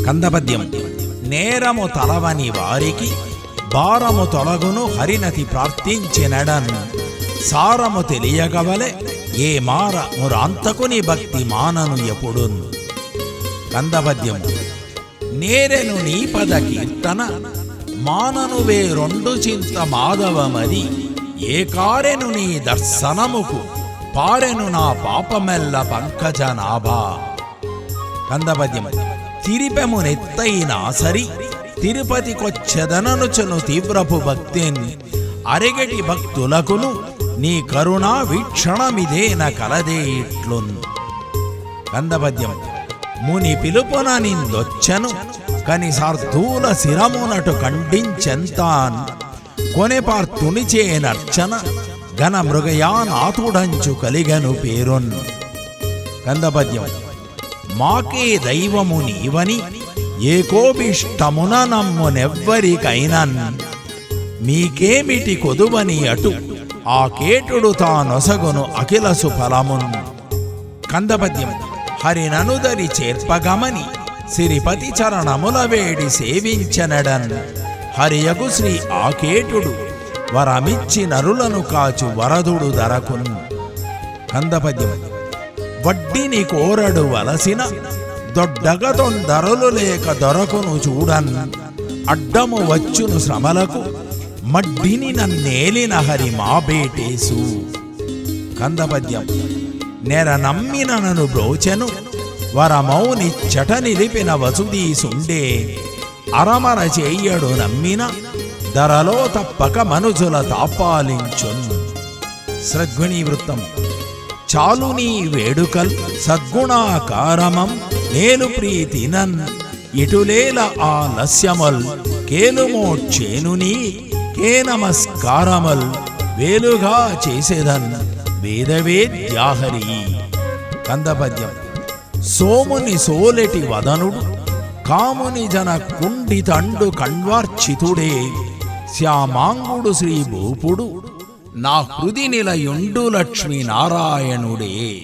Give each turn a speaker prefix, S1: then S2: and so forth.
S1: కందపద్యం. నేరము తలవని వారికి భారము తొలగును హరినతి ప్రార్థించినడన్ సారము తెలియగవలె ఏ మార మురాంతకుని భక్తి మానను ఎప్పుడున్. కందపద్యం. నేరెను నీ పద కీర్తన మానను వేరొండు చింత మాధవమది ఏ కారెను నీ దర్శనముకు పారెను నా పాపమెల్ల పంకజనాభా. కందపద్యం. తిరిపెమునెత్తైనా సరి తిరుపతికొచ్చెదననుచును తీవ్రపు భక్తిన్ అరిగటి భక్తులకును నీ కరుణా వీక్షణమిదేన కలదే ఇట్లున్. కందపద్యం. ముని పిలుపున నిందొచ్చెను కని సార్థూల శిరమునటు ఖండించెంతాన్ కొనెపార్తునిచేనర్చన ఘన మృగయానాథుడంచు కలిగను పేరున్. కందపద్యం. మాకే దైవము నీవని ఏకోభిష్టమున నమ్మునెవ్వరికైనన్ మీకేమిటి కొదువని అటు ఆ కేటుడు తానొసగును అఖిల సుఫలమున్. కందపద్యం. హరిననుదరి చేర్పగమని సిరిపతి చరణముల వేడి సేవించనడన్ హరియగు శ్రీ ఆకేటుడు వరమిచ్చి నరులను కాచు వరదుడు దరకున్. కందపద్యం. వడ్డిని కోరడు వలసిన దొడ్డగ తొందరలు లేక దొరకును చూడన్ అడ్డము వచ్చును శ్రమలకు మడ్డిని నన్నేలిన హరి మా బేటేసు. కందపద్యం. నెర నమ్మిన నను బ్రోచెను వరమౌని చట నిలిపిన వసుదీసుండే అరమర చెయ్యడు నమ్మిన ధరలో తప్పక మనుజుల తాపాలించున్. సద్గుణీ వృత్తం. చాలు నీ వేడుకల్ సద్గుణాకారమం నేలు ప్రీతినన్ ఇటులేల ఆలస్యమల్ కేలుమోడ్చేనుని కే నమస్కారమల్ వేలుగా చేసేదన్ వేదవేద్యాహరి. కందపద్యం. సోముని సోలెటి వదనుడు కాముని జన కుండితండు కణ్వార్చితుడే శ్యామాంగుడు శ్రీ భూపుడు నా హృది నిలయుండు లక్ష్మీనారాయణుడే.